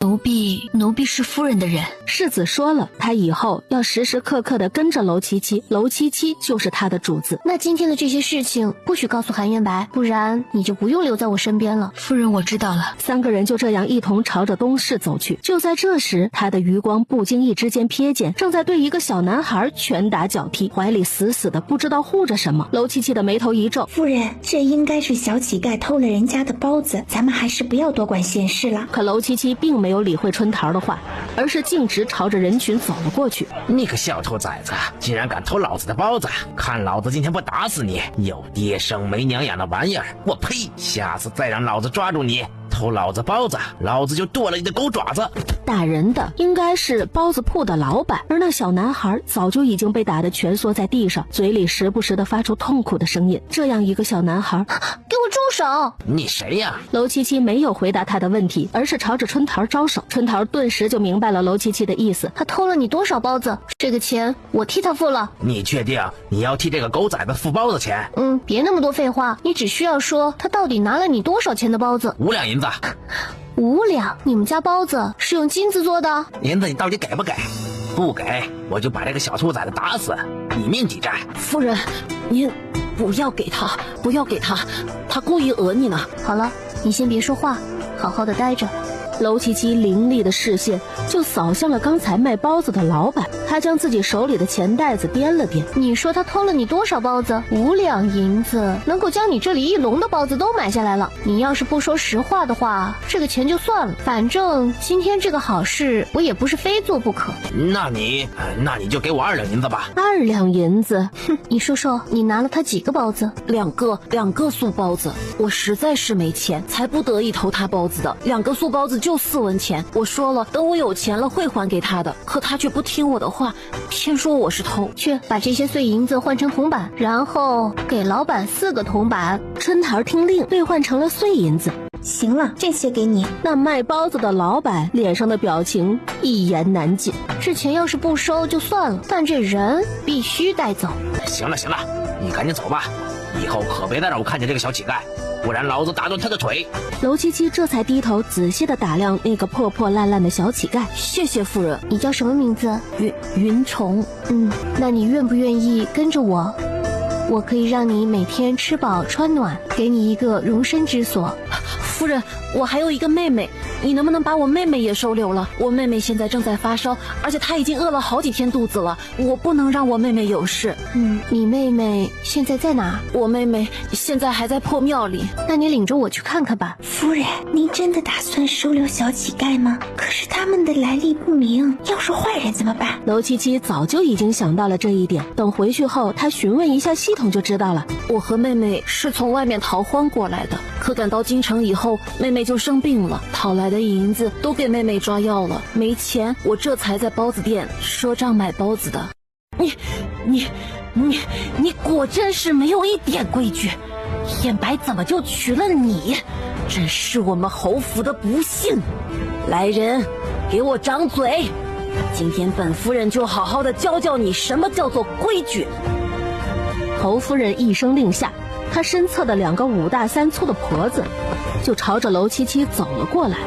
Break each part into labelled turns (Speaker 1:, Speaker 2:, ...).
Speaker 1: 奴婢是夫人的人。
Speaker 2: 世子说了，他以后要时时刻刻地跟着楼七七，楼七七就是他的主子。
Speaker 3: 那今天的这些事情不许告诉韩元白，不然你就不用留在我身边了。
Speaker 1: 夫人，我知道了。
Speaker 2: 三个人就这样一同朝着东室走去。就在这时，他的余光不经意之间瞥见，正在对一个小男孩拳打脚踢，怀里死死的不知道护着什么。楼七七的眉头一皱，
Speaker 4: 夫人，这应该是小乞丐偷了人家的包子，咱们还是不要多管闲事了。
Speaker 2: 可楼七七并没有理会春桃的话，而是径直朝着人群走了过去。
Speaker 5: 你个小兔崽子，竟然敢偷老子的包子，看老子今天不打死你！有爹生没娘养的玩意儿，我呸！下次再让老子抓住你偷老子包子，老子就剁了你的狗爪子！
Speaker 2: 打人的应该是包子铺的老板，而那小男孩早就已经被打得蜷缩在地上，嘴里时不时地发出痛苦的声音。这样一个小男孩，
Speaker 3: 给我住手！
Speaker 5: 你谁呀？
Speaker 2: 楼七七没有回答他的问题，而是朝着春桃招手。春桃顿时就明白了楼七七的意思，
Speaker 3: 他偷了你多少包子？这个钱我替他付了。
Speaker 5: 你确定你要替这个狗崽子付包子钱？
Speaker 3: 别那么多废话，你只需要说他到底拿了你多少钱的包子。
Speaker 5: 5两银子。
Speaker 3: 5两？你们家包子是用金子做的？
Speaker 5: 银子你到底给不给？不给我就把这个小兔崽子打死，你命抵债。
Speaker 6: 夫人，您不要给他，不要给他，他故意讹你呢。
Speaker 3: 好了，你先别说话，好好的待着。
Speaker 2: 楼七七凌厉的视线就扫向了刚才卖包子的老板，他将自己手里的钱袋子掂了掂。
Speaker 3: 你说他偷了你多少包子？5两银子能够将你这里一笼的包子都买下来了。你要是不说实话的话，这个钱就算了，反正今天这个好事我也不是非做不可。
Speaker 5: 那你就给我2两银子吧。
Speaker 2: 2两银子？
Speaker 3: 哼，你说说，你拿了他几个包子
Speaker 6: ？2个素包子，我实在是没钱，才不得已偷他包子的。2个素包子就4文钱，我说了，等我有钱了会还给他的，可他却不听我的话，偏说我是偷。
Speaker 3: 去把这些碎银子换成铜板，然后给老板4个铜板。
Speaker 2: 春桃听令，兑换成了碎银子。
Speaker 4: 行了，这些给你。
Speaker 2: 那卖包子的老板脸上的表情一言难尽。
Speaker 3: 这钱要是不收就算了，但这人必须带走。
Speaker 5: 行了，你赶紧走吧，以后可别再让我看见这个小乞丐，不然老子打断他的腿。
Speaker 2: 楼七七这才低头仔细地打量那个破破烂烂的小乞丐。
Speaker 6: 谢谢夫人。
Speaker 3: 你叫什么名字？
Speaker 6: 云虫。
Speaker 3: 那你愿不愿意跟着我？我可以让你每天吃饱穿暖，给你一个容身之所。
Speaker 6: 夫人，我还有一个妹妹，你能不能把我妹妹也收留了？我妹妹现在正在发烧，而且她已经饿了好几天肚子了，我不能让我妹妹有事。
Speaker 3: 你妹妹现在在哪？
Speaker 6: 我妹妹现在还在破庙里。
Speaker 3: 那你领着我去看看吧。
Speaker 4: 夫人，您真的打算收留小乞丐吗？可是他们的来历不明，要是坏人怎么办？
Speaker 2: 楼七七早就已经想到了这一点，等回去后她询问一下系统就知道了。
Speaker 6: 我和妹妹是从外面逃荒过来的，可赶到京城以后，妹妹就生病了，讨来的银子都给妹妹抓药了，没钱，我这才在包子店赊账买包子的。你果真是没有一点规矩，燕白怎么就娶了你？真是我们侯府的不幸！来人，给我掌嘴！今天本夫人就好好的教教你什么叫做规矩。
Speaker 2: 侯夫人一声令下，她身侧的2个5大3粗的婆子就朝着楼七七走了过来。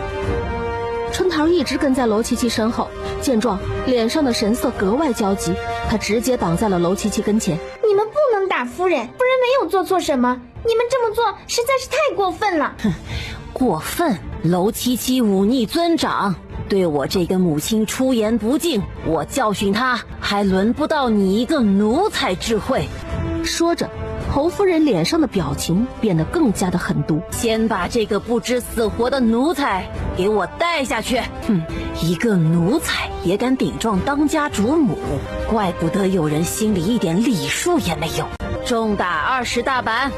Speaker 2: 春桃一直跟在楼七七身后，见状脸上的神色格外焦急，她直接挡在了楼七七跟前。
Speaker 7: 你们不能打夫人，夫人没有做错什么，你们这么做实在是太过分了。
Speaker 6: 过分！楼七七忤逆尊长，对我这个母亲出言不敬，我教训他还轮不到你一个奴才智慧。
Speaker 2: 说着，侯夫人脸上的表情变得更加的狠毒。
Speaker 6: 先把这个不知死活的奴才给我带下去。一个奴才也敢顶撞当家主母，怪不得有人心里一点礼数也没有。重打20大板，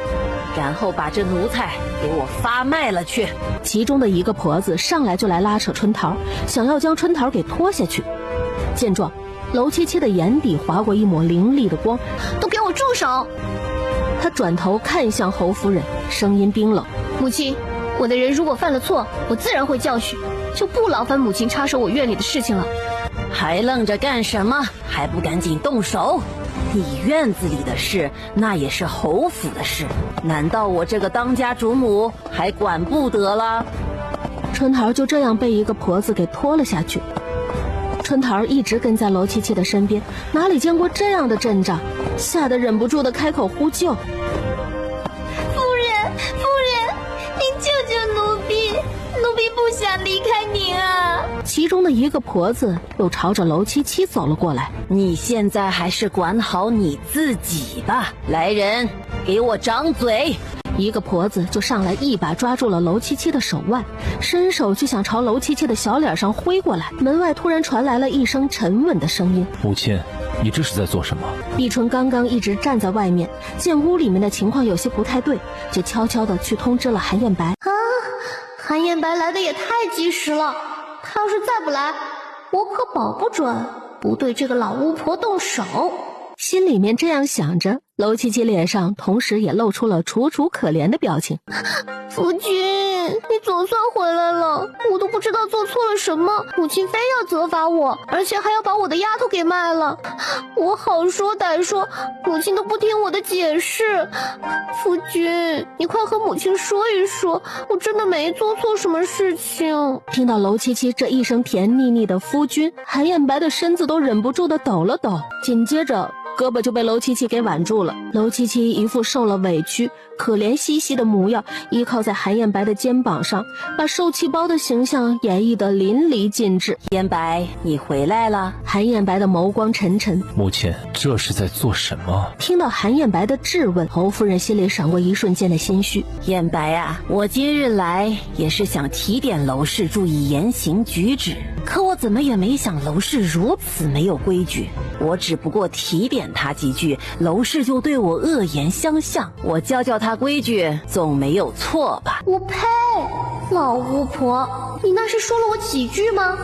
Speaker 6: 然后把这奴才给我发卖了去。
Speaker 2: 其中的一个婆子上来就来拉扯春桃，想要将春桃给拖下去。见状，楼七七的眼底划过一抹凌厉的光。
Speaker 3: 都给我住手！
Speaker 2: 他转头看向侯夫人，声音冰冷：
Speaker 3: 母亲，我的人如果犯了错，我自然会教训，就不劳烦母亲插手我院里的事情了。
Speaker 6: 还愣着干什么？还不赶紧动手！你院子里的事，那也是侯府的事，难道我这个当家主母还管不得了？
Speaker 2: 春桃就这样被一个婆子给拖了下去。春桃一直跟在娄七七的身边，哪里见过这样的阵仗，吓得忍不住的开口呼救。
Speaker 7: 夫人，您救救奴婢，奴婢不想离开您啊！
Speaker 2: 其中的一个婆子又朝着娄七七走了过来。
Speaker 6: 你现在还是管好你自己吧。来人，给我掌嘴！
Speaker 2: 一个婆子就上来一把抓住了娄七七的手腕，伸手就想朝娄七七的小脸上挥过来。门外突然传来了一声沉稳的声音：
Speaker 8: 母亲，你这是在做什么？
Speaker 2: 碧春刚刚一直站在外面，见屋里面的情况有些不太对，就悄悄地去通知了韩艳白。
Speaker 3: 啊，韩艳白来的也太及时了，他要是再不来，我可保不准不对这个老巫婆动手。
Speaker 2: 心里面这样想着，娄七七脸上同时也露出了楚楚可怜的表情。
Speaker 3: 夫君，你总算回来了，我都不知道做错了什么，母亲非要责罚我，而且还要把我的丫头给卖了。我好说歹说，母亲都不听我的解释。夫君，你快和母亲说一说，我真的没做错什么事情。
Speaker 2: 听到娄七七这一声甜腻腻的夫君，韩艳白的身子都忍不住的抖了抖，紧接着胳膊就被娄七七给挽住了。娄七七一副受了委屈可怜兮兮的模样，依靠在韩艳白的肩膀上，把受气包的形象演绎得淋漓尽致。
Speaker 6: 艳白，你回来了。
Speaker 2: 韩艳白的眸光沉沉。
Speaker 8: 母亲，这是在做什么？
Speaker 2: 听到韩艳白的质问，侯夫人心里闪过一瞬间的心虚。
Speaker 6: 艳白啊，我今日来也是想提点娄氏注意言行举止，可我怎么也没想娄氏如此没有规矩。我只不过提点他几句，娄氏就对我恶言相向，我教教他规矩总没有错吧？
Speaker 3: 我呸！老巫婆，你那是说了我几句吗？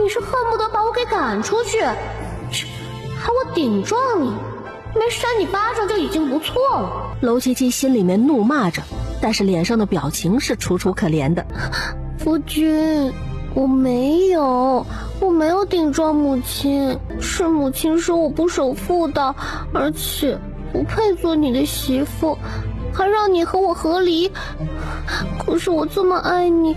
Speaker 3: 你是恨不得把我给赶出去，还我顶撞你，没扇你巴掌就已经不错了。
Speaker 2: 娄七七心里面怒骂着，但是脸上的表情是楚楚可怜的。
Speaker 3: 夫君，我没有顶撞母亲，是母亲说我不守妇道，而且不配做你的媳妇，还让你和我和离。可是我这么爱你，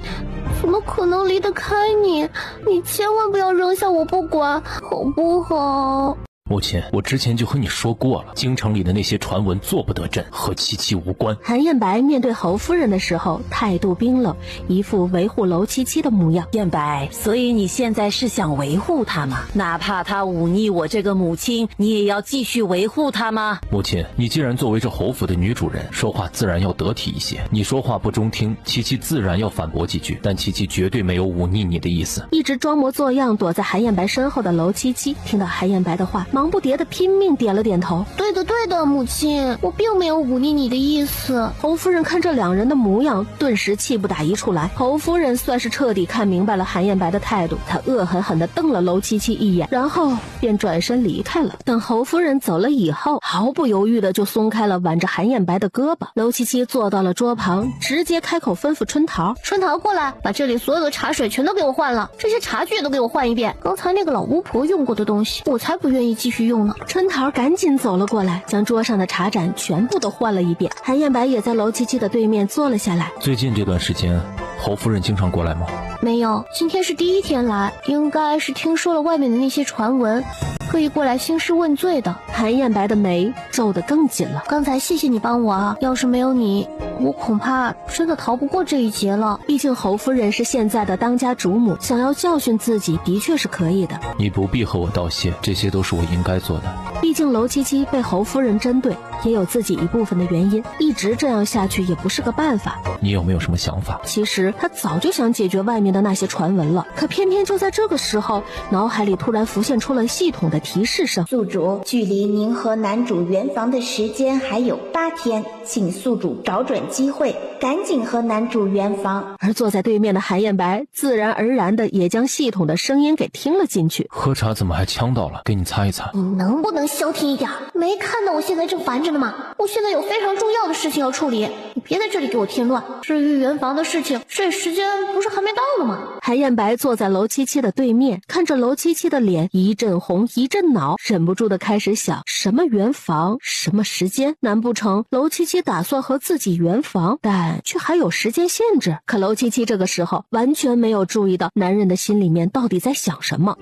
Speaker 3: 怎么可能离得开你？你千万不要扔下我不管，好不好？
Speaker 8: 母亲，我之前就和你说过了，京城里的那些传闻坐不得阵，和七七无关。
Speaker 2: 韩艳白面对侯夫人的时候态度冰冷，一副维护娄七七的模样。
Speaker 6: 艳白，所以你现在是想维护她吗？哪怕她忤逆我这个母亲，你也要继续维护她吗？
Speaker 8: 母亲，你既然作为这侯府的女主人，说话自然要得体一些。你说话不中听，七七自然要反驳几句，但七七绝对没有忤逆你的意思。
Speaker 2: 一直装模作样躲在韩艳白身后的娄七七听到韩艳白的话，忙不迭的拼命点了点头。
Speaker 3: 对的，母亲，我并没有忤逆你的意思。
Speaker 2: 侯夫人看这两人的模样，顿时气不打一处来。侯夫人算是彻底看明白了韩艳白的态度，她恶狠狠地瞪了娄七七一眼，然后便转身离开了。等侯夫人走了以后，毫不犹豫的就松开了挽着韩艳白的胳膊。娄七七坐到了桌旁，直接开口吩咐春桃：
Speaker 3: 春桃过来，把这里所有的茶水全都给我换了，这些茶具也都给我换一遍。刚才那个老巫婆用过的东西，我才不愿意继续用呢。
Speaker 2: 春桃赶紧走了过来，将桌上的茶盏全部都换了一遍。韩艳白也在娄七七的对面坐了下来。
Speaker 8: 最近这段时间，侯夫人经常过来吗？
Speaker 3: 没有，今天是第一天来，应该是听说了外面的那些传闻，特意过来兴师问罪的。
Speaker 2: 韩艳白的眉皱得更紧了。
Speaker 3: 刚才谢谢你帮我啊，要是没有你，我恐怕真的逃不过这一劫了。
Speaker 2: 毕竟侯夫人是现在的当家主母，想要教训自己的确是可以的。
Speaker 8: 你不必和我道谢，这些都是我应该做的。
Speaker 2: 毕竟娄七七被侯夫人针对，也有自己一部分的原因，一直这样下去也不是个办法。
Speaker 8: 你有没有什么想法？
Speaker 2: 其实他早就想解决外面的那些传闻了，可偏偏就在这个时候，脑海里突然浮现出了系统的提示声：
Speaker 4: 宿主，距离您和男主圆房的时间还有8天，请宿主找准机会，赶紧和男主圆房。
Speaker 2: 而坐在对面的韩艳白自然而然的也将系统的声音给听了进去。
Speaker 8: 喝茶怎么还呛到了？给你擦一擦。
Speaker 3: 你能不能消停一点？没看到我现在正烦着呢吗？我现在有非常重要的事情要处理，你别在这里给我添乱。至于圆房的事情，这时间不是还没到呢吗？
Speaker 2: 韩燕白坐在楼七七的对面，看着楼七七的脸一阵红一阵恼，忍不住的开始想，什么圆房，什么时间？难不成楼七七打算和自己圆房，但却还有时间限制？可楼七七这个时候完全没有注意到男人的心里面到底在想什么。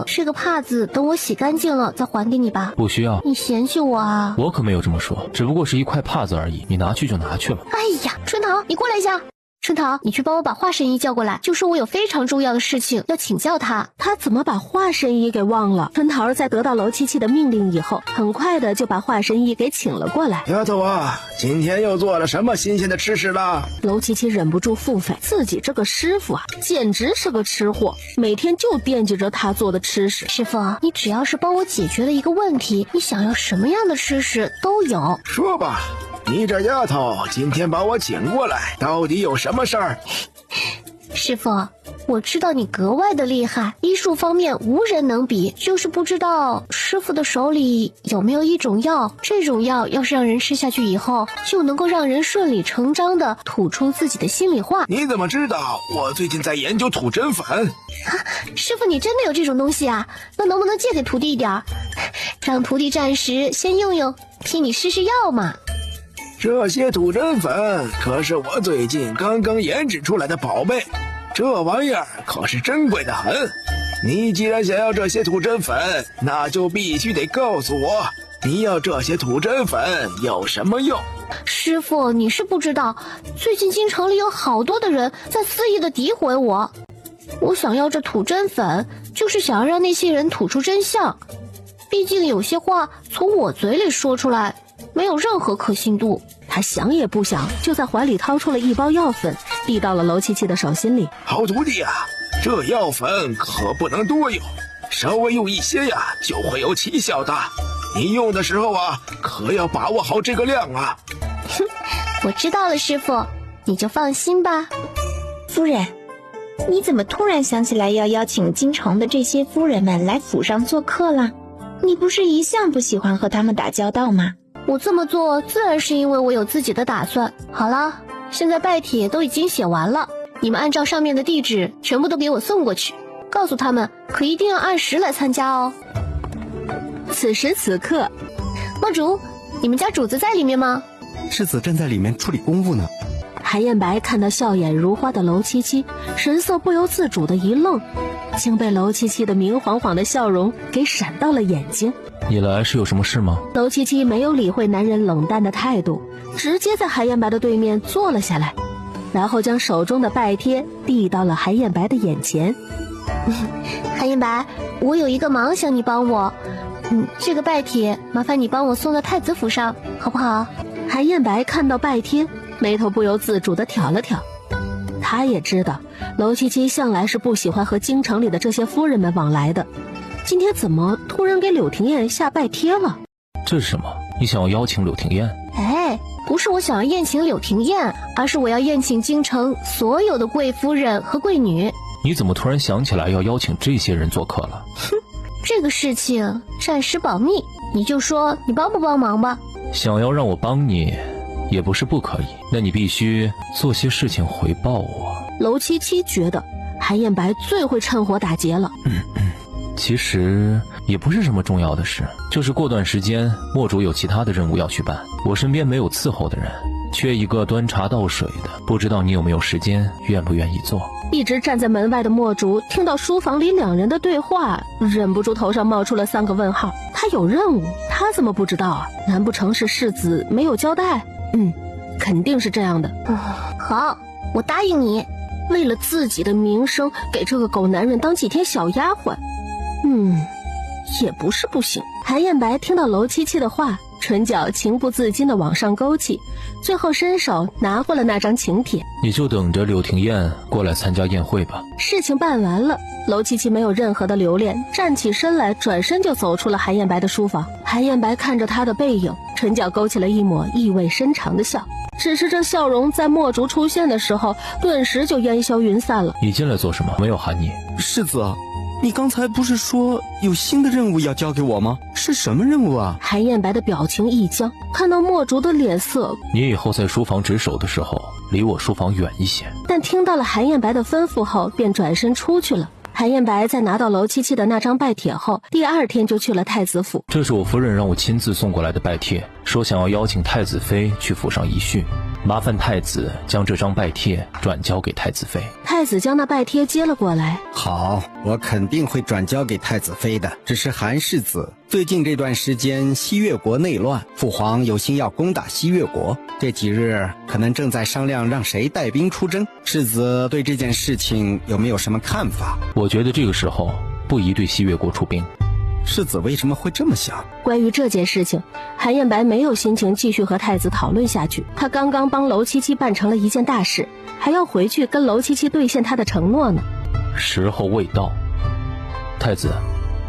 Speaker 3: 这个帕子等我洗干净了再还给你吧。
Speaker 8: 不需要，
Speaker 3: 你嫌弃我啊？
Speaker 8: 我可没有这么说，只不过是一块帕子而已，你拿去就拿去了。
Speaker 3: 哎呀，春桃，你过来一下。春桃，你去帮我把华神医叫过来，就说我有非常重要的事情要请教他。
Speaker 2: 他怎么把华神医给忘了？春桃在得到楼七七的命令以后，很快的就把华神医给请了过来。
Speaker 5: 丫头啊，今天又做了什么新鲜的吃食了？
Speaker 2: 楼七七忍不住腹诽，自己这个师傅啊，简直是个吃货，每天就惦记着他做的吃食。
Speaker 3: 师傅，你只要是帮我解决了一个问题，你想要什么样的吃食都有。
Speaker 5: 说吧，你这丫头今天把我请过来，到底有什么事儿？
Speaker 3: 师傅，我知道你格外的厉害，医术方面无人能比，就是不知道师傅的手里有没有一种药，这种药要是让人吃下去以后，就能够让人顺理成章的吐出自己的心里话。
Speaker 5: 你怎么知道？我最近在研究吐真粉。
Speaker 3: 师傅，你真的有这种东西啊？那能不能借给徒弟一点儿，让徒弟暂时先用用，替你试试药嘛？
Speaker 5: 这些吐真粉可是我最近刚刚研制出来的宝贝，这玩意儿可是珍贵的很。你既然想要这些吐真粉，那就必须得告诉我，你要这些吐真粉有什么用？
Speaker 3: 师傅，你是不知道，最近京城里有好多的人在肆意的诋毁我。我想要这吐真粉，就是想要让那些人吐出真相。毕竟有些话从我嘴里说出来，没有任何可信度。
Speaker 2: 他想也不想，就在怀里掏出了一包药粉，递到了楼七七的手心里。
Speaker 5: 好徒弟啊，这药粉可不能多用，稍微用一些呀，就会有奇效的。你用的时候啊，可要把握好这个量啊。
Speaker 3: 哼，我知道了，师傅，你就放心吧。
Speaker 4: 夫人，你怎么突然想起来要邀请京城的这些夫人们来府上做客了？你不是一向不喜欢和他们打交道吗？
Speaker 3: 我这么做自然是因为我有自己的打算。好了，现在拜帖都已经写完了，你们按照上面的地址全部都给我送过去，告诉他们可一定要按时来参加哦。
Speaker 2: 此时此刻，
Speaker 3: 梦主，你们家主子在里面吗？
Speaker 9: 世子正在里面处理公务呢。
Speaker 2: 韩燕白看到笑眼如花的楼七七，神色不由自主的一愣，竟被楼七七的明晃晃的笑容给闪到了眼睛。
Speaker 8: 你来是有什么事吗？
Speaker 2: 楼七七没有理会男人冷淡的态度，直接在韩燕白的对面坐了下来，然后将手中的拜帖递到了韩燕白的眼前。
Speaker 3: 韩燕白，我有一个忙想你帮我，这个拜帖麻烦你帮我送到太子府上，好不好？
Speaker 2: 韩燕白看到拜帖，眉头不由自主地挑了挑。他也知道楼七七向来是不喜欢和京城里的这些夫人们往来的，今天怎么突然给柳廷燕下拜帖了？
Speaker 8: 这是什么？你想要邀请柳廷燕？
Speaker 3: 哎，不是我想要宴请柳廷燕，而是我要宴请京城所有的贵夫人和贵女。
Speaker 8: 你怎么突然想起来要邀请这些人做客了？
Speaker 3: 哼，这个事情暂时保密，你就说你帮不帮忙吧。
Speaker 8: 想要让我帮你也不是不可以，那你必须做些事情回报我。
Speaker 2: 楼七七觉得韩燕白最会趁火打劫了。
Speaker 8: 其实也不是什么重要的事，就是过段时间墨主有其他的任务要去办，我身边没有伺候的人，缺一个端茶倒水的，不知道你有没有时间，愿不愿意做？
Speaker 2: 一直站在门外的墨竹听到书房里两人的对话，忍不住头上冒出了3个问号。他有任务，他怎么不知道啊？难不成是世子没有交代？肯定是这样的。
Speaker 3: 好，我答应你。
Speaker 2: 为了自己的名声，给这个狗男人当几天小丫鬟，也不是不行。韩燕白听到楼七七的话，唇角情不自禁地往上勾起，最后伸手拿过了那张请帖。
Speaker 8: 你就等着柳廷燕过来参加宴会吧。
Speaker 2: 事情办完了，楼七七没有任何的留恋，站起身来，转身就走出了韩燕白的书房。韩燕白看着他的背影，唇角勾起了一抹意味深长的笑，只是这笑容在墨竹出现的时候顿时就烟消云散了。
Speaker 8: 你进来做什么？没有喊你。
Speaker 9: 世子，你刚才不是说有新的任务要交给我吗？是什么任务啊？
Speaker 2: 韩艳白的表情一僵，看到墨竹的脸色，
Speaker 8: 你以后在书房值守的时候，离我书房远一些。
Speaker 2: 但听到了韩艳白的吩咐后，便转身出去了。韩艳白在拿到娄七七的那张拜帖后，第二天就去了太子府。
Speaker 8: 这是我夫人让我亲自送过来的拜帖，说想要邀请太子妃去府上一叙，麻烦太子将这张拜帖转交给太子妃。
Speaker 2: 太子将那拜帖接了过来。
Speaker 9: 好，我肯定会转交给太子妃的。只是韩世子，最近这段时间西越国内乱，父皇有心要攻打西越国，这几日可能正在商量让谁带兵出征。世子对这件事情有没有什么看法？
Speaker 8: 我觉得这个时候不宜对西越国出兵。
Speaker 9: 世子为什么会这么想？
Speaker 2: 关于这件事情，韩艳白没有心情继续和太子讨论下去。他刚刚帮娄七七办成了一件大事，还要回去跟娄七七兑现他的承诺呢。
Speaker 8: 时候未到，太子，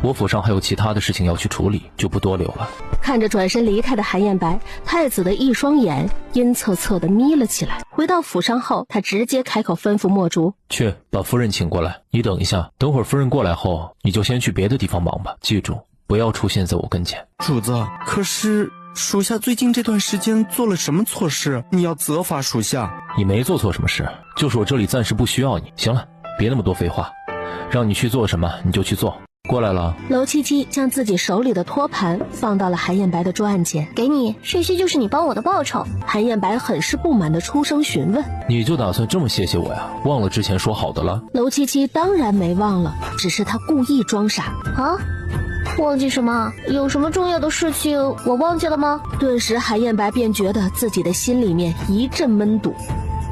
Speaker 8: 我府上还有其他的事情要去处理，就不多留了。
Speaker 2: 看着转身离开的韩艳白，太子的一双眼阴恻恻地眯了起来。回到府上后，他直接开口吩咐墨竹：
Speaker 8: 去把夫人请过来。你等一下，等会儿夫人过来后，你就先去别的地方忙吧，记住不要出现在我跟前。
Speaker 9: 主子，可是属下最近这段时间做了什么错事？你要责罚属下。
Speaker 8: 你没做错什么事，就是我这里暂时不需要你。行了，别那么多废话，让你去做什么你就去做。过来了。
Speaker 2: 娄七七将自己手里的托盘放到了韩艳白的桌案前，
Speaker 3: 给你，这些就是你帮我的报酬。
Speaker 2: 韩艳白很是不满地出声询问：
Speaker 8: 你就打算这么谢谢我呀？忘了之前说好的了？
Speaker 2: 娄七七当然没忘了，只是他故意装傻。
Speaker 3: 啊？忘记什么？有什么重要的事情我忘记了吗？
Speaker 2: 顿时韩艳白便觉得自己的心里面一阵闷堵。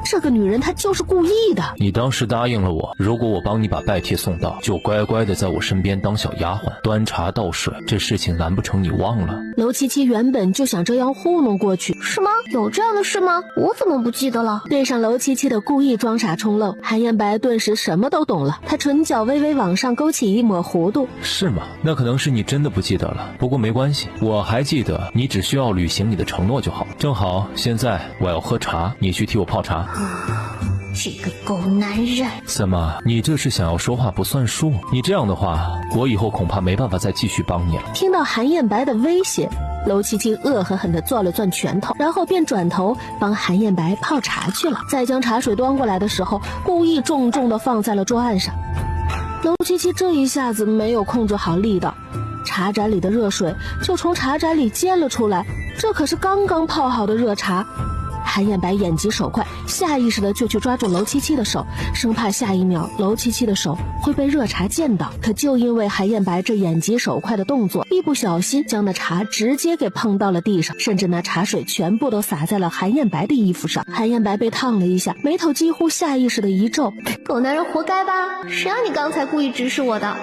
Speaker 2: 这个女人她就是故意的。
Speaker 8: 你当时答应了我，如果我帮你把拜帖送到，就乖乖的在我身边当小丫鬟，端茶倒水，这事情难不成你忘了？
Speaker 2: 娄七七原本就想这样糊弄过去。
Speaker 3: 是吗？有这样的事吗？我怎么不记得了？
Speaker 2: 对上娄七七的故意装傻充愣，韩艳白顿时什么都懂了。她唇角微微往上勾起一抹弧度。
Speaker 8: 是吗？那可能是你真的不记得了，不过没关系，我还记得，你只需要履行你的承诺就好。正好现在我要喝茶，你去替我泡茶。
Speaker 3: 这个狗男人！
Speaker 8: 怎么，你这是想要说话不算数？你这样的话，我以后恐怕没办法再继续帮你了。
Speaker 2: 听到韩艳白的威胁，娄七七恶狠狠地攥了攥拳头，然后便转头帮韩艳白泡茶去了。在将茶水端过来的时候，故意重重地放在了桌案上。娄七七这一下子没有控制好力道，茶盏里的热水就从茶盏里溅了出来，这可是刚刚泡好的热茶。韩艳白眼疾手快，下意识的就去抓住娄七七的手，生怕下一秒娄七七的手会被热茶溅到。可就因为韩艳白这眼疾手快的动作，一不小心将那茶直接给碰到了地上，甚至那茶水全部都洒在了韩艳白的衣服上。韩艳白被烫了一下，眉头几乎下意识的一皱，
Speaker 3: 狗男人活该吧？谁让你刚才故意指使我的？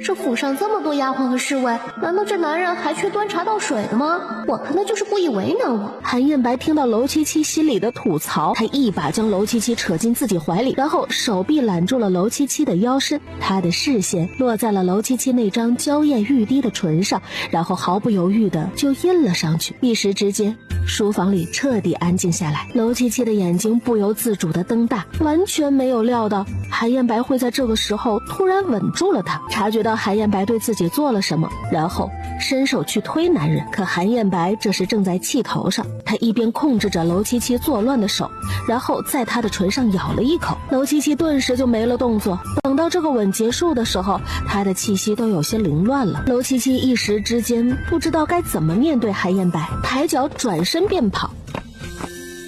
Speaker 3: 这府上这么多丫鬟和侍卫，难道这男人还缺端茶倒水的吗？我看他就是故意为难我。
Speaker 2: 韩艳白听到娄七七心里的吐槽，他一把将娄七七扯进自己怀里，然后手臂揽住了娄七七的腰身，他的视线落在了娄七七那张娇艳欲滴的唇上，然后毫不犹豫的就印了上去。一时之间，书房里彻底安静下来，娄七七的眼睛不由自主的瞪大，完全没有料到韩艳白会在这个时候突然吻住了他。察觉到韩艳白对自己做了什么，然后伸手去推男人，可韩艳白这时正在气头上，他一边控制着娄七七作乱的手，然后在他的唇上咬了一口，娄七七顿时就没了动作。等到这个吻结束的时候，他的气息都有些凌乱了。娄七七一时之间不知道该怎么面对韩艳白，抬脚转身便跑。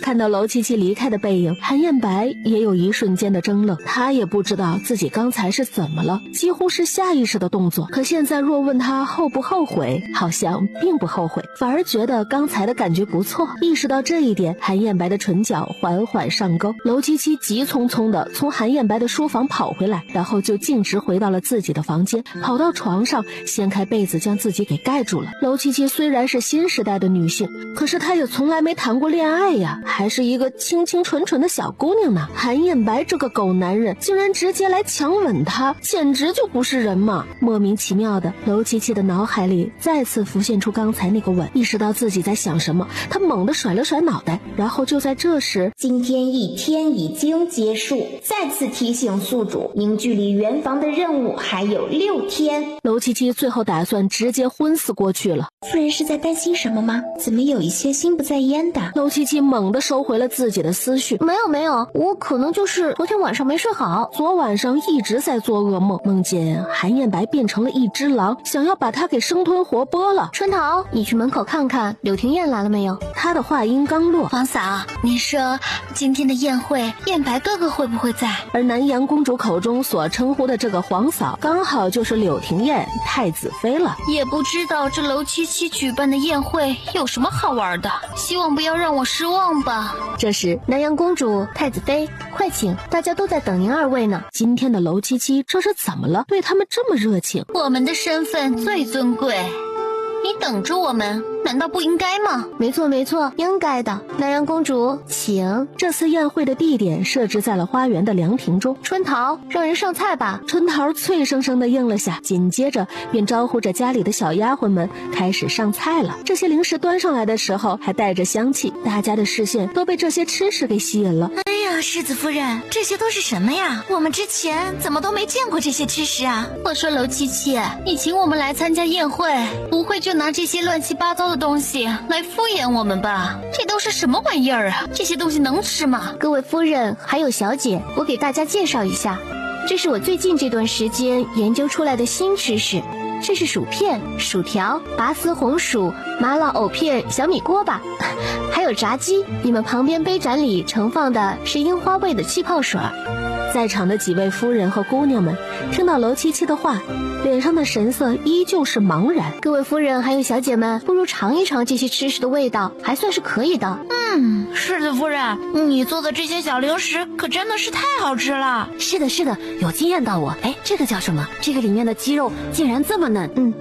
Speaker 2: 看到娄七七离开的背影，韩艳白也有一瞬间的怔愣，他也不知道自己刚才是怎么了，几乎是下意识的动作。可现在若问他后不后悔，好像并不后悔，反而觉得刚才的感觉不错。意识到这一点，韩艳白的唇角缓缓上勾。娄七七急匆匆的从韩艳白的书房跑回来，然后就径直回到了自己的房间，跑到床上掀开被子将自己给盖住了。娄七七虽然是新时代的女性，可是她也从来没谈过恋爱呀，还是一个清清纯纯的小姑娘呢。韩彦白这个狗男人竟然直接来强吻她，简直就不是人嘛！莫名其妙的，娄七七的脑海里再次浮现出刚才那个吻，意识到自己在想什么，她猛地甩了甩脑袋。然后就在这时，
Speaker 4: 今天一天已经结束，再次提醒宿主，您距离圆房的任务还有6天。
Speaker 2: 娄七七最后打算直接昏死过去了。
Speaker 4: 夫人是在担心什么吗？怎么有一些心不在焉的？
Speaker 2: 娄七七猛地收回了自己的思绪。
Speaker 3: 没有，我可能就是昨天晚上没睡好，
Speaker 2: 昨晚上一直在做噩梦，梦见韩彦白变成了一只狼，想要把他给生吞活剥了。
Speaker 3: 春桃，你去门口看看柳廷燕来了没有？
Speaker 2: 他的话音刚落，
Speaker 1: 皇嫂，你说今天的宴会，彦白哥哥会不会在？
Speaker 2: 而南阳公主口中所称呼的这个皇嫂，刚好就是柳廷燕太子妃了。
Speaker 1: 也不知道这娄七七举办的宴会有什么好玩的，希望不要让我失望吧。
Speaker 2: 这时，
Speaker 3: 南阳公主、太子妃，快请，大家都在等您2位呢。
Speaker 2: 今天的娄七七这是怎么了？对他们这么热情？
Speaker 1: 我们的身份最尊贵，你等着我们，难道不应该吗？
Speaker 3: 没错，应该的。南阳公主，请。
Speaker 2: 这次宴会的地点设置在了花园的凉亭中。
Speaker 3: 春桃，让人上菜吧。
Speaker 2: 春桃脆生生地应了下，紧接着便招呼着家里的小丫鬟们开始上菜了。这些零食端上来的时候还带着香气，大家的视线都被这些吃食给吸引了。
Speaker 1: 哎呀，世子夫人，这些都是什么呀？我们之前怎么都没见过这些吃食啊？我说娄七七，你请我们来参加宴会，不会就拿这些乱七八糟的东西来敷衍我们吧？这都是什么玩意儿啊？这些东西能吃吗？
Speaker 3: 各位夫人还有小姐，我给大家介绍一下，这是我最近这段时间研究出来的新吃食。这是薯片、薯条、拔丝红薯、麻辣藕片、小米锅巴，还有炸鸡。你们旁边杯盏里盛放的是樱花味的气泡水。
Speaker 2: 在场的几位夫人和姑娘们听到娄七七的话，脸上的神色依旧是茫然。
Speaker 3: 各位夫人还有小姐们，不如尝一尝这些吃食的味道，还算是可以的。
Speaker 1: 世子夫人，你做的这些小零食可真的是太好吃了。
Speaker 6: 是的，有惊艳到我。哎，这个叫什么？这个里面的鸡肉竟然这么嫩。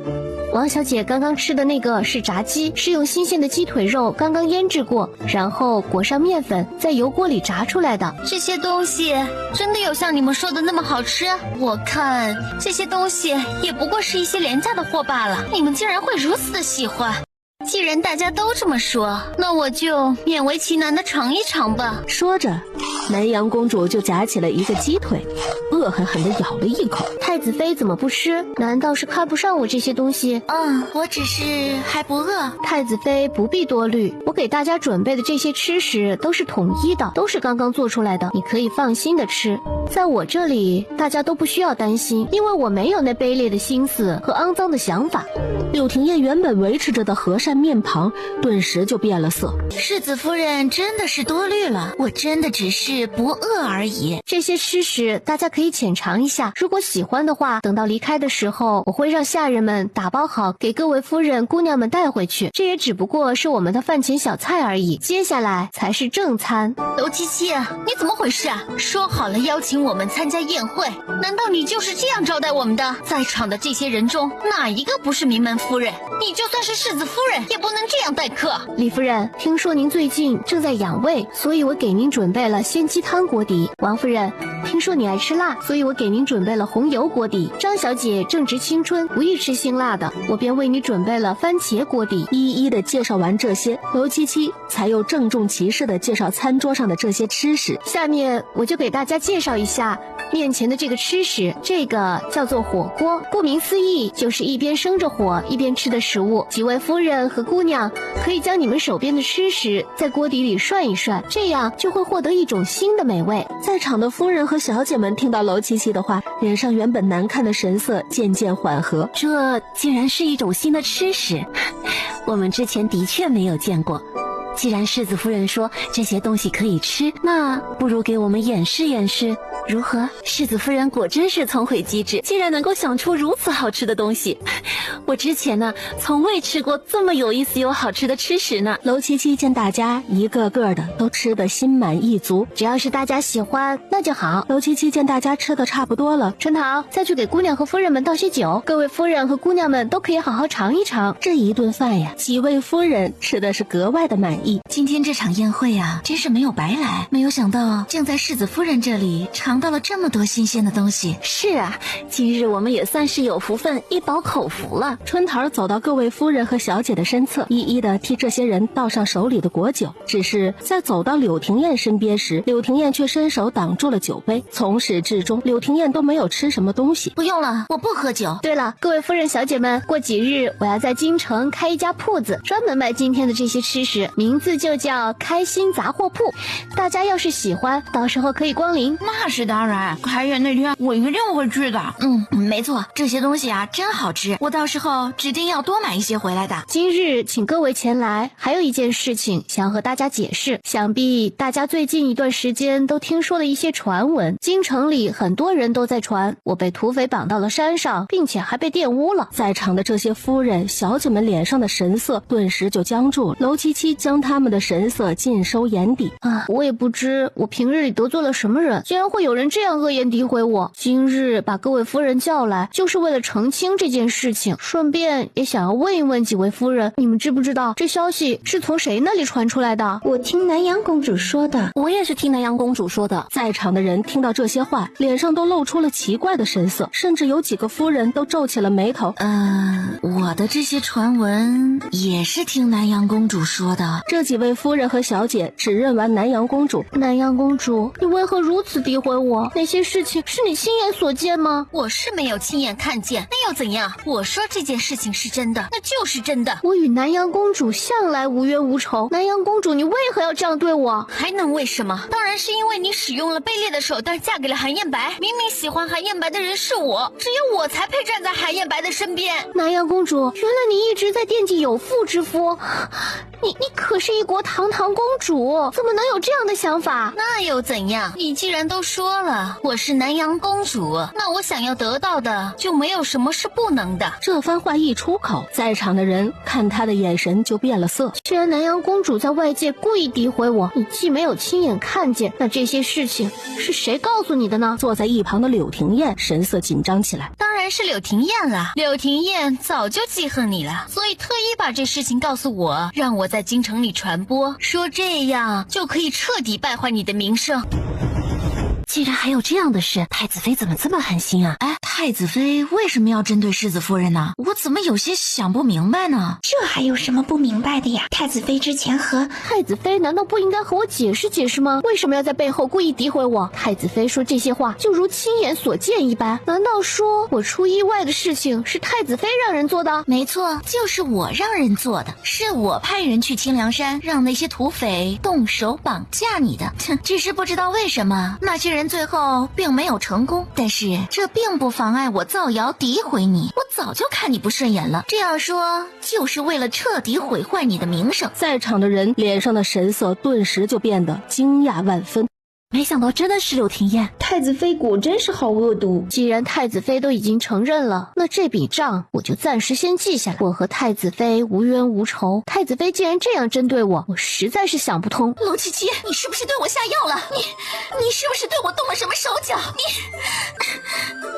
Speaker 3: 王小姐刚刚吃的那个是炸鸡，是用新鲜的鸡腿肉刚刚腌制过，然后裹上面粉，在油锅里炸出来的。
Speaker 1: 这些东西真的有像你们说的那么好吃？我看这些东西也不过是一些廉价的货罢了，你们竟然会如此的喜欢。既然大家都这么说，那我就勉为其难的尝一尝吧。
Speaker 2: 说着，南阳公主就夹起了一个鸡腿，恶狠狠地咬了一口。
Speaker 3: 太子妃怎么不吃？难道是看不上我这些东西？
Speaker 1: 我只是还不饿。
Speaker 3: 太子妃不必多虑，我给大家准备的这些吃食都是统一的，都是刚刚做出来的，你可以放心的吃。在我这里，大家都不需要担心，因为我没有那卑劣的心思和肮脏的想法。
Speaker 2: 柳廷燕原本维持着的和善面庞顿时就变了色。
Speaker 1: 世子夫人真的是多虑了，我真的只是不饿而已。
Speaker 3: 这些吃食大家可以浅尝一下，如果喜欢的话，等到离开的时候，我会让下人们打包好给各位夫人姑娘们带回去。这也只不过是我们的饭前小菜而已，接下来才是正餐。
Speaker 1: 娄七七，你怎么回事啊？说好了邀请我们参加宴会，难道你就是这样招待我们的？在场的这些人中，哪一个不是名门夫人？你就算是世子夫人，也不能这样待客。
Speaker 3: 李夫人，听说您最近正在养胃，所以我给您准备了鲜鸡汤锅底。王夫人，听说你爱吃辣，所以我给您准备了红油锅底。张小姐正值青春，不宜吃辛辣的，我便为你准备了番茄锅底。
Speaker 2: 一一的介绍完这些，娄七七才又郑重其事的介绍餐桌上的这些吃食。
Speaker 3: 下面我就给大家介绍一下面前的这个吃食，这个叫做火锅，顾名思义，就是一边生着火一边吃的食物。几位夫人和姑娘可以将你们手边的吃食在锅底里涮一涮，这样就会获得一种新的美味。
Speaker 2: 在场的夫人和小姐们听到娄七七的话，脸上原本难看的神色渐渐缓和。
Speaker 6: 这竟然是一种新的吃食，我们之前的确没有见过。既然世子夫人说这些东西可以吃，那不如给我们演示演示，如何？世子夫人果真是聪慧机智，竟然能够想出如此好吃的东西。我之前呢，从未吃过这么有意思又好吃的吃食呢。
Speaker 2: 娄七七见大家一个个的都吃得心满意足，
Speaker 3: 只要是大家喜欢，那就好。
Speaker 2: 娄七七见大家吃得差不多了，
Speaker 3: 春桃，再去给姑娘和夫人们倒些酒，各位夫人和姑娘们都可以好好尝一尝。
Speaker 2: 这一顿饭呀，几位夫人吃的是格外的满意。意。
Speaker 1: 今天这场宴会啊，真是没有白来。没有想到，竟在世子夫人这里尝到了这么多新鲜的东西。
Speaker 6: 是啊，今日我们也算是有福分，一饱口福了。
Speaker 2: 春桃走到各位夫人和小姐的身侧，一一的替这些人倒上手里的果酒。只是在走到柳廷燕身边时，柳廷燕却伸手挡住了酒杯。从始至终，柳廷燕都没有吃什么东西。
Speaker 1: 不用了，我不喝酒。
Speaker 3: 对了，各位夫人小姐们，过几日我要在京城开一家铺子，专门卖今天的这些吃食，名字就叫开心杂货铺。大家要是喜欢，到时候可以光临。
Speaker 10: 那是当然，开业那天我一定会去的。
Speaker 1: 没错，这些东西啊真好吃，我到时候指定要多买一些回来的。
Speaker 3: 今日请各位前来，还有一件事情想和大家解释。想必大家最近一段时间都听说了一些传闻，京城里很多人都在传我被土匪绑到了山上，并且还被玷污了。
Speaker 2: 在场的这些夫人小姐们脸上的神色顿时就僵住了。楼七七将他们的神色尽收眼底。
Speaker 3: 我也不知我平日里得罪了什么人，竟然会有人这样恶言诋毁我。今日把各位夫人叫来，就是为了澄清这件事情，顺便也想要问一问几位夫人，你们知不知道这消息是从谁那里传出来的？
Speaker 4: 我听南阳公主说的。
Speaker 6: 我也是听南阳公主说的。
Speaker 2: 在场的人听到这些话，脸上都露出了奇怪的神色，甚至有几个夫人都皱起了眉头。
Speaker 1: 我的这些传闻也是听南阳公主说的。
Speaker 2: 这几位夫人和小姐指认完南阳公主。
Speaker 3: 南阳公主，你为何如此诋毁我？那些事情是你亲眼所见吗？
Speaker 1: 我是没有亲眼看见，那又怎样？我说这件事情是真的，那就是真的。
Speaker 3: 我与南阳公主向来无冤无仇，南阳公主，你为何要这样对我？
Speaker 1: 还能为什么？当然是因为你使用了卑劣的手段嫁给了韩燕白。明明喜欢韩燕白的人是我，只有我才配站在韩燕白的身边。
Speaker 3: 南阳公主，原来你一直在惦记有妇之夫。你可是一国堂堂公主，怎么能有这样的想法？
Speaker 1: 那又怎样？你既然都说了我是南阳公主，那我想要得到的就没有什么是不能的。
Speaker 2: 这番话一出口，在场的人看他的眼神就变了色。
Speaker 3: 既然南阳公主在外界故意诋毁我，你既没有亲眼看见，那这些事情是谁告诉你的呢？
Speaker 2: 坐在一旁的柳廷燕神色紧张起来。
Speaker 1: 当然是柳廷燕了，柳廷燕早就记恨你了，所以特意把这事情告诉我，让我在京城里传播，说这样就可以彻底败坏你的名声。
Speaker 6: 既然还有这样的事，太子妃怎么这么狠心啊？
Speaker 1: 太子妃为什么要针对世子夫人呢？我怎么有些想不明白呢？
Speaker 4: 这还有什么不明白的呀？太子妃之前和
Speaker 3: 太子妃难道不应该和我解释解释吗？为什么要在背后故意诋毁我？太子妃说这些话就如亲眼所见一般，难道说我出意外的事情是太子妃让人做的？
Speaker 1: 没错，就是我让人做的，是我派人去清凉山让那些土匪动手绑架你的。只是不知道为什么那些人最后并没有成功，但是这并不妨碍我造谣诋毁你。我早就看你不顺眼了，这样说就是为了彻底毁坏你的名声。
Speaker 2: 在场的人脸上的神色顿时就变得惊讶万分。
Speaker 6: 没想到真的是柳廷燕，
Speaker 4: 太子妃果真是好恶毒。
Speaker 3: 既然太子妃都已经承认了，那这笔账我就暂时先记下来。我和太子妃无冤无仇，太子妃既然这样针对我，我实在是想不通。
Speaker 1: 娄七七，你是不是对我下药了？你是不是对我动了什么手脚？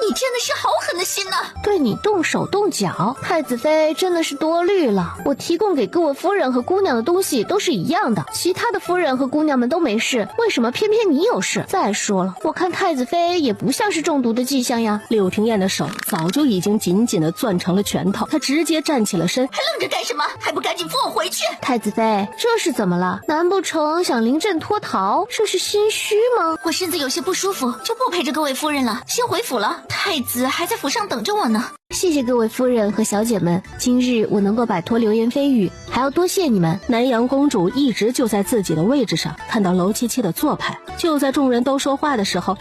Speaker 1: 你真的是好狠的心呐！
Speaker 3: 对你动手动脚，太子妃真的是多虑了。我提供给各位夫人和姑娘的东西都是一样的，其他的夫人和姑娘们都没事，为什么偏偏你有事？再说了，我看太子妃也不像是中毒的迹象呀。
Speaker 2: 柳廷燕的手早就已经紧紧地攥成了拳头，她直接站起了身。
Speaker 1: 还愣着干什么？还不赶紧放我回去！
Speaker 3: 太子妃，这是怎么了？难不成想临阵脱逃？这是心虚吗？
Speaker 1: 我身子有些不舒服，就不陪着各位夫人了，先回府了。太子还在府上等着我呢。
Speaker 3: 谢谢各位夫人和小姐们，今日我能够摆脱流言蜚语，还要多谢你们。
Speaker 2: 南阳公主一直就在自己的位置上，看到娄七七的做派。就在众人都说话的时候，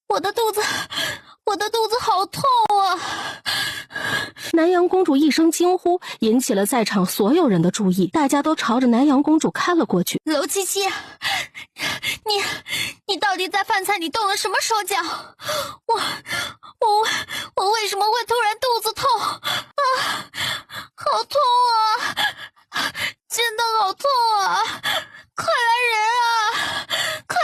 Speaker 1: 我的肚子好痛啊！
Speaker 2: 南阳公主一声惊呼，引起了在场所有人的注意，大家都朝着南阳公主看了过去。
Speaker 1: 娄七七，你到底在饭菜里动了什么手脚？我为什么会突然肚子痛啊？好痛啊！真的好痛啊！快来人啊！快来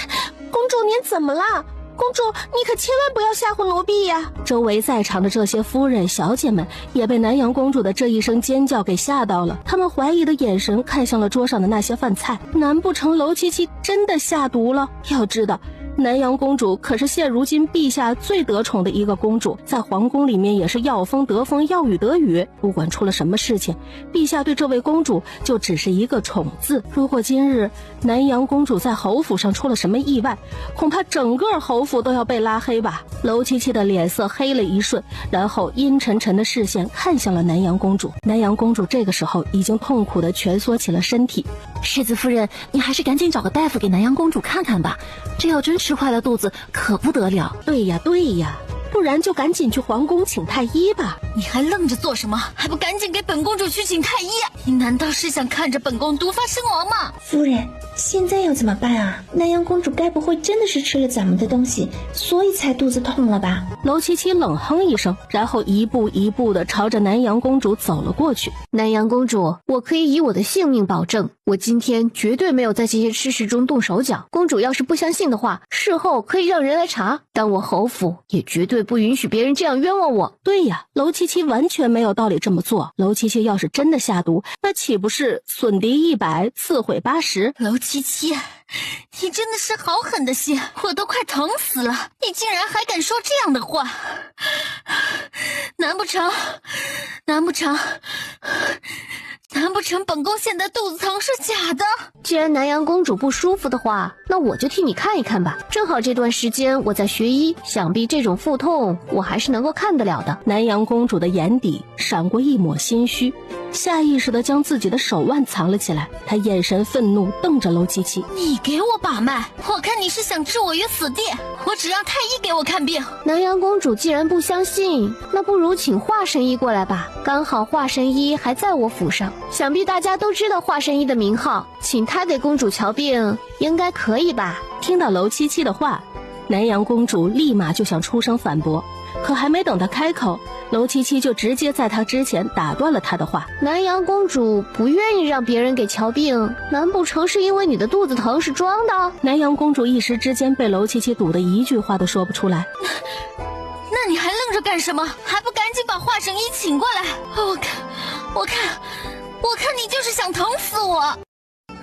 Speaker 1: 人！
Speaker 2: 公主您怎么了？公主，你可千万不要吓唬奴婢呀！周围在场的这些夫人小姐们也被南阳公主的这一声尖叫给吓到了，她们怀疑的眼神看向了桌上的那些饭菜，难不成娄七七真的下毒了？要知道南阳公主可是现如今陛下最得宠的一个公主，在皇宫里面也是要风得风，要雨得雨。不管出了什么事情，陛下对这位公主就只是一个宠字。如果今日南阳公主在侯府上出了什么意外，恐怕整个侯府都要被拉黑吧。娄七七的脸色黑了一瞬，然后阴沉沉的视线看向了南阳公主。南阳公主这个时候已经痛苦地蜷缩起了身体。
Speaker 1: 世子夫人，你还是赶紧找个大夫给南阳公主看看吧，这要真吃坏了肚子可不得了。
Speaker 2: 对呀，不然就赶紧去皇宫请太医吧。
Speaker 1: 你还愣着做什么？还不赶紧给本公主去请太医？你难道是想看着本宫毒发身亡吗？
Speaker 4: 夫人，现在要怎么办啊？南阳公主该不会真的是吃了咱们的东西，所以才肚子痛了吧？
Speaker 2: 娄七七冷哼一声，然后一步一步地朝着南阳公主走了过去。
Speaker 3: 南阳公主，我可以以我的性命保证，我今天绝对没有在这些吃食中动手脚。公主要是不相信的话，事后可以让人来查，但我侯府也绝对不允许别人这样冤枉我。
Speaker 2: 对呀，娄七七完全没有道理这么做。娄七七要是真的下毒，那岂不是损敌100，自毁80？
Speaker 1: 娄七七，你真的是好狠的心，我都快疼死了，你竟然还敢说这样的话！难不成本宫现在肚子疼是假的？
Speaker 3: 既然南阳公主不舒服的话，那我就替你看一看吧。正好这段时间我在学医，想必这种腹痛我还是能够看得了的。
Speaker 2: 南阳公主的眼底闪过一抹心虚，下意识地将自己的手腕藏了起来。她眼神愤怒瞪着娄七七：
Speaker 1: 你给我把脉，我看你是想置我于死地，我只让太医给我看病。
Speaker 3: 南阳公主既然不相信，那不如请华神医过来吧，刚好华神医还在我府上，想必大家都知道华神医的名号，请他给公主瞧病应该可以吧。
Speaker 2: 听到娄七七的话，南阳公主立马就想出声反驳，可还没等她开口，娄七七就直接在她之前打断了她的话。
Speaker 3: 南阳公主不愿意让别人给瞧病，难不成是因为你的肚子疼是装的？
Speaker 2: 南阳公主一时之间被娄七七堵得一句话都说不出来。
Speaker 1: 那你还愣着干什么？还不赶紧把华神医请过来？我看你就是想疼死我。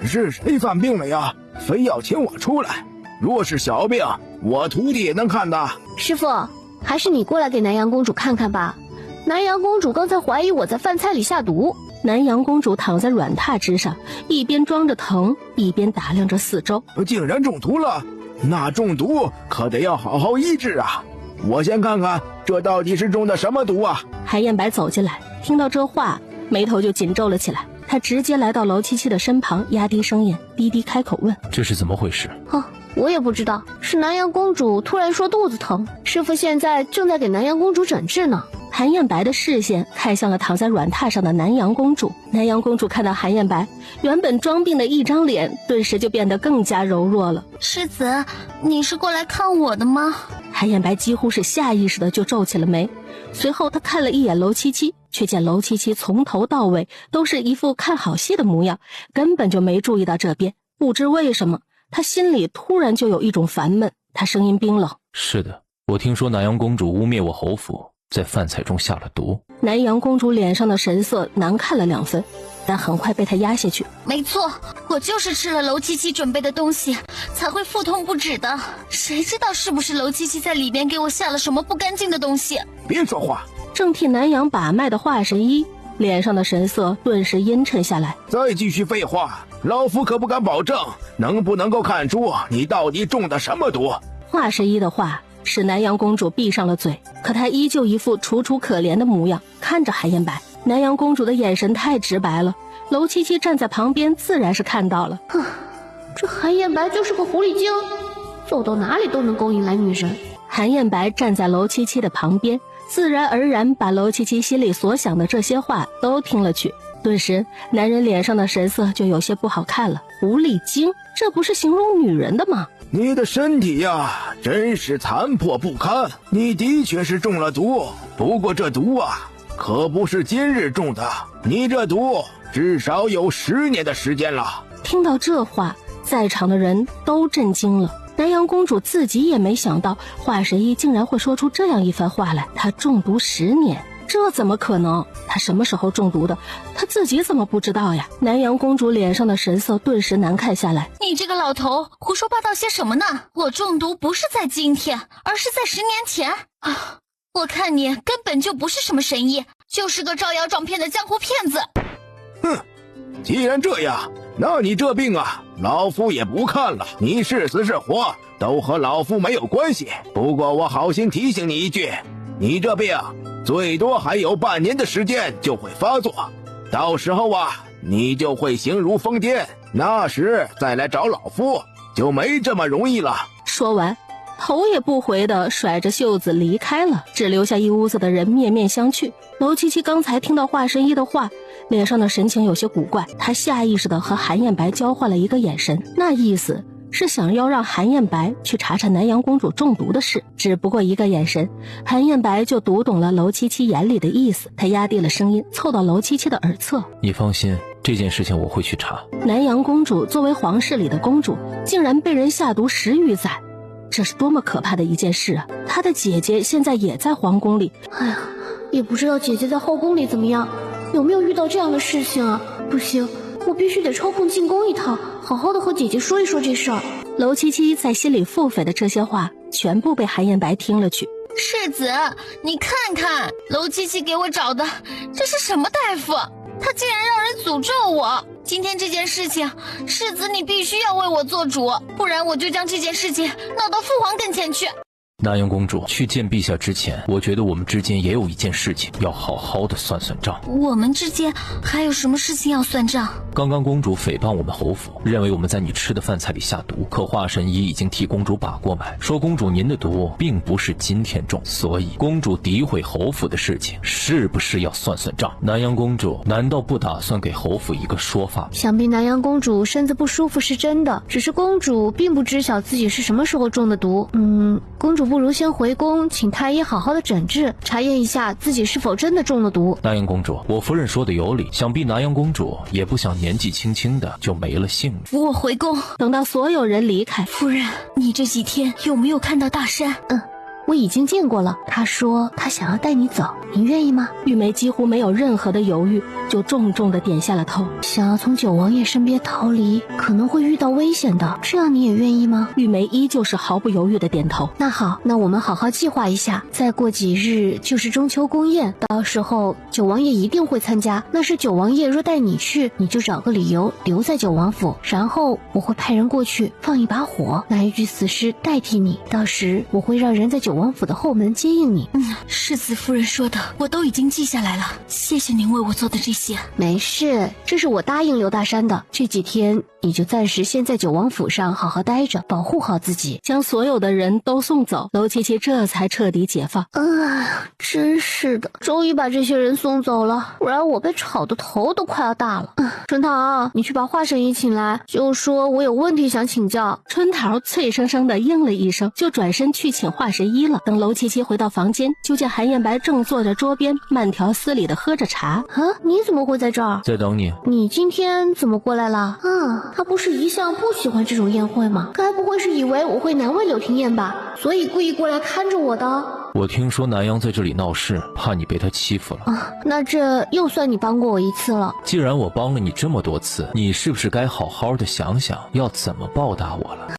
Speaker 11: 是谁犯病了呀？非要请我出来？若是小病，我徒弟也能看的。
Speaker 3: 师父，还是你过来给南阳公主看看吧。南阳公主刚才怀疑我在饭菜里下毒。
Speaker 2: 南阳公主躺在软榻之上，一边装着疼，一边打量着四周。
Speaker 11: 竟然中毒了，那中毒可得要好好医治啊！我先看看这到底是中的什么毒啊！
Speaker 2: 韩燕白走进来，听到这话，眉头就紧皱了起来。他直接来到娄七七的身旁，压低声音，低低开口问：
Speaker 8: 这是怎么回事？
Speaker 3: 我也不知道，是南阳公主突然说肚子疼，师父现在正在给南阳公主诊治呢。
Speaker 2: 韩燕白的视线看向了躺在软榻上的南阳公主。南阳公主看到韩燕白，原本装病的一张脸顿时就变得更加柔弱了。
Speaker 1: 世子，你是过来看我的吗？
Speaker 2: 韩燕白几乎是下意识的就皱起了眉，随后他看了一眼娄七七，却见娄七七从头到尾都是一副看好戏的模样，根本就没注意到这边。不知为什么，他心里突然就有一种烦闷。他声音冰冷：
Speaker 8: 是的，我听说南阳公主污蔑我侯府，在饭菜中下了毒。
Speaker 2: 南阳公主脸上的神色难看了2分，但很快被他压下去。
Speaker 1: 没错，我就是吃了娄七七准备的东西才会腹痛不止的，谁知道是不是娄七七在里边给我下了什么不干净的东西。
Speaker 11: 别说话！
Speaker 2: 正替南阳把脉的华神医脸上的神色顿时阴沉下来。
Speaker 11: 再继续废话，老夫可不敢保证能不能够看出你到底中的什么毒。
Speaker 2: 华神医的话使南阳公主闭上了嘴，可她依旧一副楚楚可怜的模样，看着韩燕白。南阳公主的眼神太直白了，娄七七站在旁边自然是看到了。
Speaker 3: 这韩燕白就是个狐狸精，走到哪里都能勾引来女人。
Speaker 2: 韩燕白站在娄七七的旁边，自然而然把娄七七心里所想的这些话都听了去。顿时男人脸上的神色就有些不好看了。狐狸精，这不是形容女人的吗？
Speaker 11: 你的身体呀，真是残破不堪。你的确是中了毒，不过这毒啊，可不是今日中的，你这毒至少有10年的时间了。
Speaker 2: 听到这话，在场的人都震惊了。南阳公主自己也没想到华神医竟然会说出这样一番话来。她中毒10年，这怎么可能？她什么时候中毒的？她自己怎么不知道呀？南阳公主脸上的神色顿时难看下来。
Speaker 1: 你这个老头胡说八道些什么呢？我中毒不是在今天，而是在10年前啊！我看你根本就不是什么神医，就是个招摇撞骗的江湖骗子。
Speaker 11: 哼，既然这样，那你这病啊，老夫也不看了。你是死是活，都和老夫没有关系。不过我好心提醒你一句，你这病最多还有半年的时间就会发作，到时候啊，你就会形如疯癫，那时再来找老夫就没这么容易了。
Speaker 2: 说完，头也不回地甩着袖子离开了，只留下一屋子的人面面相觑。娄七七刚才听到华神医的话，脸上的神情有些古怪，他下意识地和韩燕白交换了一个眼神，那意思是想要让韩燕白去查查南阳公主中毒的事。只不过一个眼神，韩燕白就读懂了娄七七眼里的意思，他压低了声音，凑到娄七七的耳侧：
Speaker 8: 你放心，这件事情我会去查。
Speaker 2: 南阳公主作为皇室里的公主，竟然被人下毒10余载，这是多么可怕的一件事啊！她的姐姐现在也在皇宫里。
Speaker 3: 哎呀，也不知道姐姐在后宫里怎么样，有没有遇到这样的事情啊？不行，我必须得抽空进宫一趟，好好的和姐姐说一说这事儿。
Speaker 2: 娄七七在心里腹诽的这些话，全部被韩燕白听了去。
Speaker 1: 世子，你看看娄七七给我找的，这是什么大夫？他竟然让人诅咒我！今天这件事情，世子你必须要为我做主，不然我就将这件事情闹到父皇跟前去。
Speaker 8: 南阳公主，去见陛下之前，我觉得我们之间也有一件事情要好好的算算账。
Speaker 1: 我们之间还有什么事情要算账？
Speaker 8: 刚刚公主诽谤我们侯府，认为我们在你吃的饭菜里下毒，可华神医已经替公主把过脉，说公主您的毒并不是今天中，所以公主诋毁侯府的事情是不是要算算账？南阳公主难道不打算给侯府一个说法吗？
Speaker 3: 想必南阳公主身子不舒服是真的，只是公主并不知晓自己是什么时候中的毒。公主不如先回宫，请太医好好的诊治，查验一下自己是否真的中了毒。
Speaker 8: 南阳公主，我夫人说的有理，想必南阳公主也不想年纪轻轻的就没了性命。
Speaker 1: 扶我回宫。
Speaker 2: 等到所有人离开，
Speaker 1: 夫人，你这几天有没有看到大山？
Speaker 3: 我已经见过了，他说他想要带你走，你愿意吗？
Speaker 2: 玉梅几乎没有任何的犹豫，就重重的点下了头。
Speaker 3: 想要从九王爷身边逃离，可能会遇到危险的，这样你也愿意吗？
Speaker 2: 玉梅依旧是毫不犹豫的点头。
Speaker 3: 那好，那我们好好计划一下，再过几日就是中秋宫宴，到时候九王爷一定会参加，那是九王爷若带你去，你就找个理由留在九王府，然后我会派人过去放一把火，拿一具死尸代替你，到时我会让人在九王府的后门接应你。
Speaker 1: 世子夫人说的我都已经记下来了，谢谢您为我做的这些。
Speaker 3: 没事，这是我答应刘大山的，这几天你就暂时先在九王府上好好待着，保护好自己。
Speaker 2: 将所有的人都送走，娄七七这才彻底解放。
Speaker 3: 真是的，终于把这些人送走了，不然我被吵得头都快要大了。春桃，你去把华神医请来，就说我有问题想请教。
Speaker 2: 春桃脆生生的应了一声，就转身去请华神医了。等娄七七回到房间，就见韩燕白正坐在桌边慢条斯理的喝着茶。
Speaker 3: 你怎么会在这儿？
Speaker 8: 在等你。
Speaker 3: 你今天怎么过来了？他不是一向不喜欢这种宴会吗？该不会是以为我会难为柳廷燕吧，所以故意过来看着我的？
Speaker 8: 我听说南阳在这里闹事，怕你被他欺负了。
Speaker 3: 那这又算你帮过我一次了。
Speaker 8: 既然我帮了你这么多次，你是不是该好好的想想要怎么报答我了？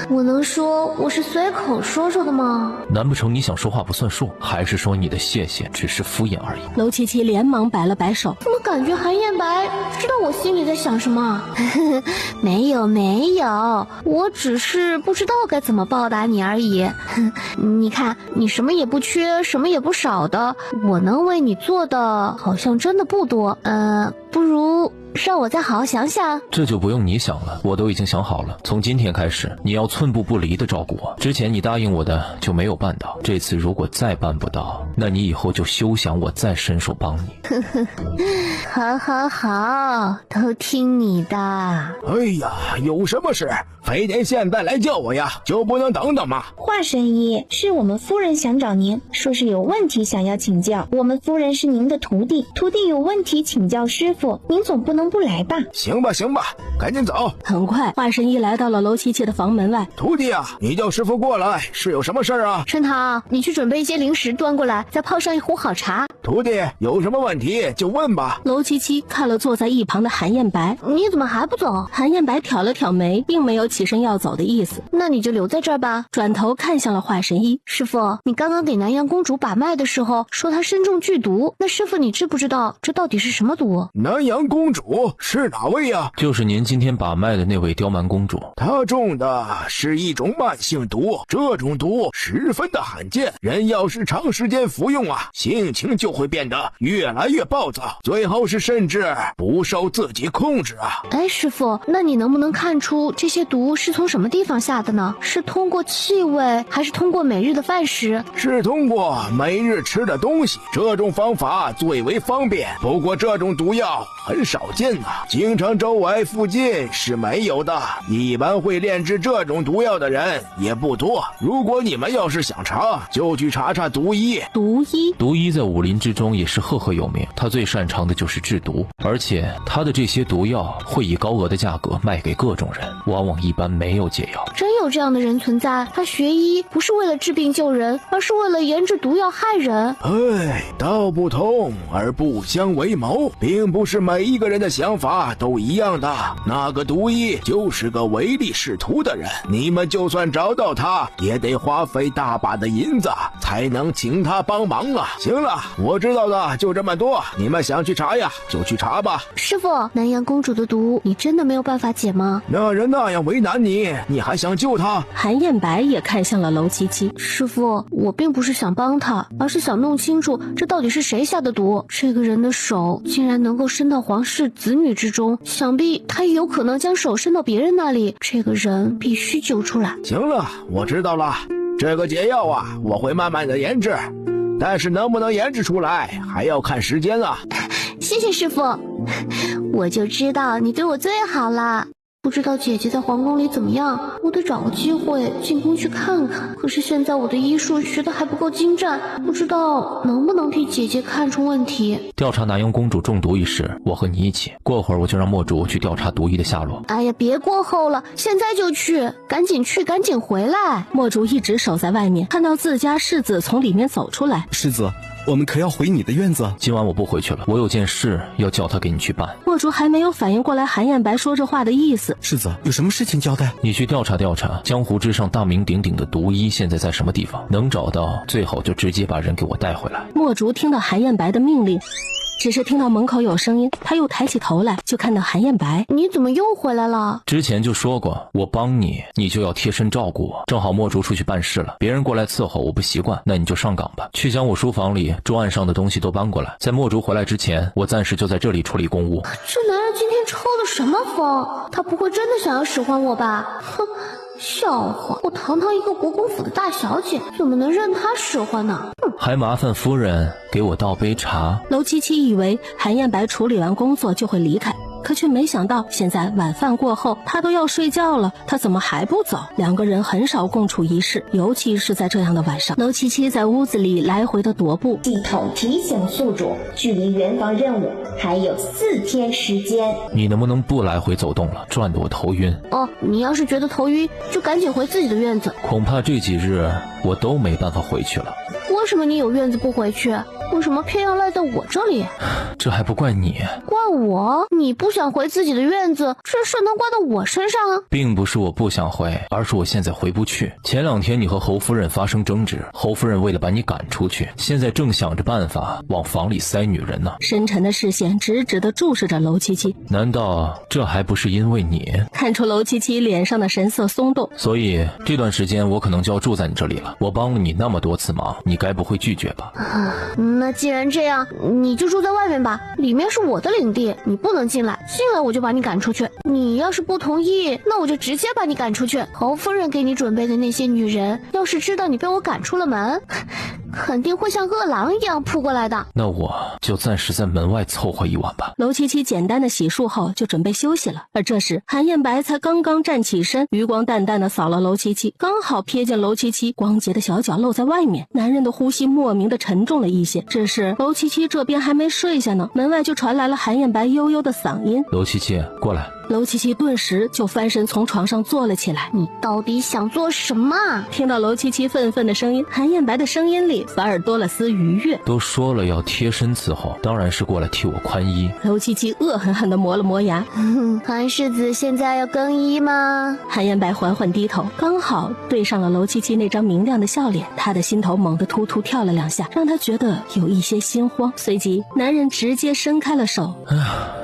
Speaker 3: 我能说我是随口说说的吗？
Speaker 8: 难不成你想说话不算数，还是说你的谢谢只是敷衍而已？
Speaker 2: 娄七七连忙摆了摆手。
Speaker 3: 怎么感觉韩燕白知道我心里在想什么？没有，我只是不知道该怎么报答你而已。你看，你什么也不缺，什么也不少的，我能为你做的好像真的不多。不如让我再好好想想。
Speaker 8: 这就不用你想了，我都已经想好了。从今天开始，你要寸步不离的照顾我。之前你答应我的就没有办到，这次如果再办不到，那你以后就休想我再伸手帮你。
Speaker 3: 好，都听你的。
Speaker 11: 哎呀，有什么事非得现在来叫我呀？就不能等等吗？
Speaker 4: 华神医，是我们夫人想找您，说是有问题想要请教。我们夫人是您的徒弟，徒弟有问题请教师傅，您总不能能不来吧？
Speaker 11: 行吧，赶紧走。
Speaker 2: 很快，华神医来到了楼七七的房门外。
Speaker 11: 徒弟啊，你叫师傅过来，是有什么事儿啊？
Speaker 3: 春桃，你去准备一些零食端过来，再泡上一壶好茶。
Speaker 11: 徒弟，有什么问题就问吧。
Speaker 2: 楼七七看了坐在一旁的韩燕白，
Speaker 3: 你怎么还不走？
Speaker 2: 韩燕白挑了挑眉，并没有起身要走的意思。
Speaker 3: 那你就留在这儿吧。
Speaker 2: 转头看向了华神医，
Speaker 3: 师傅，你刚刚给南阳公主把脉的时候说她身中剧毒，那师傅你知不知道这到底是什么毒？
Speaker 11: 南阳公主是哪位呀？
Speaker 8: 就是您今天把脉的那位刁蛮公主。
Speaker 11: 她中的是一种慢性毒，这种毒十分的罕见，人要是长时间服用啊，性情就会变得越来越暴躁，最后是甚至不受自己控制啊。
Speaker 3: 哎，师傅，那你能不能看出这些毒是从什么地方下的呢？是通过气味，还是通过每日的饭食？
Speaker 11: 是通过每日吃的东西，这种方法最为方便。不过这种毒药很少见啊，京城周围附近是没有的，一般会炼制这种毒药的人也不多。如果你们要是想查，就去查查毒医。
Speaker 8: 毒医在武林之中也是赫赫有名，他最擅长的就是制毒，而且他的这些毒药会以高额的价格卖给各种人，往往一般没有解药。
Speaker 3: 真有这样的人存在？他学医不是为了治病救人，而是为了研制毒药害人。
Speaker 11: 哎，道不同而不相为谋，并不是每一个人的想法都一样的。那个毒医就是个唯利是图的人，你们就算找到他，也得花费大把的银子才能请他帮忙啊。行了，我知道的就这么多，你们想去查呀就去查吧。
Speaker 3: 师傅，南阳公主的毒你真的没有办法解吗？
Speaker 11: 那人那样为难你，你还想救他？
Speaker 2: 韩燕白也看向了楼七七。
Speaker 3: 师傅，我并不是想帮他，而是想弄清楚这到底是谁下的毒。这个人的手竟然能够伸到皇室子女之中，想必他也有可能将手伸到别人那里，这个人必须救出来。
Speaker 11: 行了，我知道了，这个解药啊，我会慢慢的研制，但是能不能研制出来还要看时间啊。
Speaker 3: 谢谢师傅，我就知道你对我最好了。不知道姐姐在皇宫里怎么样，我得找个机会进宫去看看。可是现在我的医术学得还不够精湛，不知道能不能替姐姐看出问题。
Speaker 8: 调查南阳公主中毒一事，我和你一起。过会儿我就让墨竹去调查毒医的下落。
Speaker 3: 哎呀，别过后了，现在就去，赶紧去，赶紧回来。
Speaker 2: 墨竹一直守在外面，看到自家世子从里面走出来。
Speaker 9: 世子，我们可要回你的院子？
Speaker 8: 今晚我不回去了，我有件事要叫他给你去办。
Speaker 2: 墨竹还没有反应过来韩燕白说这话的意思。
Speaker 9: 世子，有什么事情交代？
Speaker 8: 你去调查调查江湖之上大名鼎鼎的毒医现在在什么地方，能找到最好就直接把人给我带回来。
Speaker 2: 墨竹听到韩燕白的命令，只是听到门口有声音，他又抬起头来，就看到韩燕白。
Speaker 3: 你怎么又回来了？
Speaker 8: 之前就说过，我帮你，你就要贴身照顾我。正好墨竹出去办事了，别人过来伺候我不习惯，那你就上岗吧，去将我书房里桌案上的东西都搬过来。在墨竹回来之前，我暂时就在这里处理公务。
Speaker 3: 这男人今天抽的什么风？他不会真的想要使唤我吧？哼！笑话，我堂堂一个国公府的大小姐，怎么能任他使唤呢？
Speaker 8: 还麻烦夫人给我倒杯茶。
Speaker 2: 楼七七以为韩燕白处理完工作就会离开，可却没想到现在晚饭过后，他都要睡觉了，他怎么还不走？两个人很少共处一室，尤其是在这样的晚上。楼七七在屋子里来回的踱步。
Speaker 4: 系统提醒宿主，距离圆房任务还有4天时间。
Speaker 8: 你能不能不来回走动了，转得我头晕。
Speaker 3: 哦，你要是觉得头晕，就赶紧回自己的院子。
Speaker 8: 恐怕这几日我都没办法回去了。
Speaker 3: 为什么你有院子不回去？为什么偏要赖在我这里？
Speaker 8: 这还不怪你。
Speaker 3: 怪我？你不想回自己的院子，这事能怪到我身上啊？
Speaker 8: 并不是我不想回，而是我现在回不去。前2天你和侯夫人发生争执，侯夫人为了把你赶出去，现在正想着办法往房里塞女人呢。
Speaker 2: 深沉的视线直直地注视着楼七七。
Speaker 8: 难道这还不是因为你？
Speaker 2: 看出楼七七脸上的神色松动。
Speaker 8: 所以这段时间我可能就要住在你这里了。我帮了你那么多次忙，你该不会拒绝吧？
Speaker 3: 那既然这样，你就住在外面吧，里面是我的领地，你不能进来，进来我就把你赶出去。你要是不同意，那我就直接把你赶出去。侯夫人给你准备的那些女人，要是知道你被我赶出了门，肯定会像饿狼一样扑过来的。
Speaker 8: 那我就暂时在门外凑合一晚吧。
Speaker 2: 娄七七简单的洗漱后就准备休息了，而这时韩彦白才刚刚站起身，余光淡淡的扫了娄七七，刚好瞥见娄七七光洁的小脚露在外面，男人的呼吸莫名的沉重了一些。只是娄七七这边还没睡下呢，门外就传来了韩彦白悠悠的嗓音：
Speaker 8: 娄七七，过来。
Speaker 2: 娄七七顿时就翻身从床上坐了起来。
Speaker 3: 你到底想做什么？
Speaker 2: 听到娄七七愤愤的声音，韩彦白的声音里反而多了丝愉悦。
Speaker 8: 都说了要贴身伺候，当然是过来替我宽衣。
Speaker 2: 娄七七恶狠狠地磨了磨牙。
Speaker 3: 韩世子现在要更衣吗？
Speaker 2: 韩彦白缓缓低头，刚好对上了娄七七那张明亮的笑脸，他的心头猛地突突跳了两下，让他觉得有一些心慌。随即男人直接伸开了手。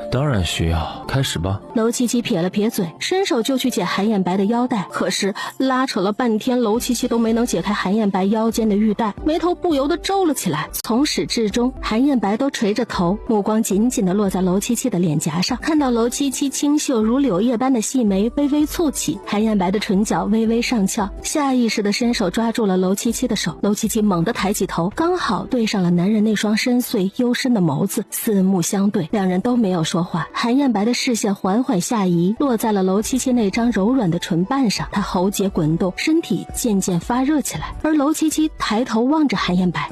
Speaker 8: 当然需要，开始吧。
Speaker 2: 娄七七撇了撇嘴，伸手就去解韩彦白的腰带，可是拉扯了半天，娄七七都没能解开韩彦白腰间的玉带，眉头不由得皱了起来。从始至终，韩彦白都垂着头，目光紧紧地落在娄七七的脸颊上。看到娄七七清秀如柳叶般的细眉微微蹙起，韩彦白的唇角微微上翘，下意识地伸手抓住了娄七七的手。娄七七猛地抬起头，刚好对上了男人那双深邃幽深的眸子，四目相对，两人都没有说话。韩彦白的视线缓缓下移，落在了娄七七那张柔软的唇瓣上，他喉结滚动，身体渐渐发热起来。而娄七七抬头望着韩彦白，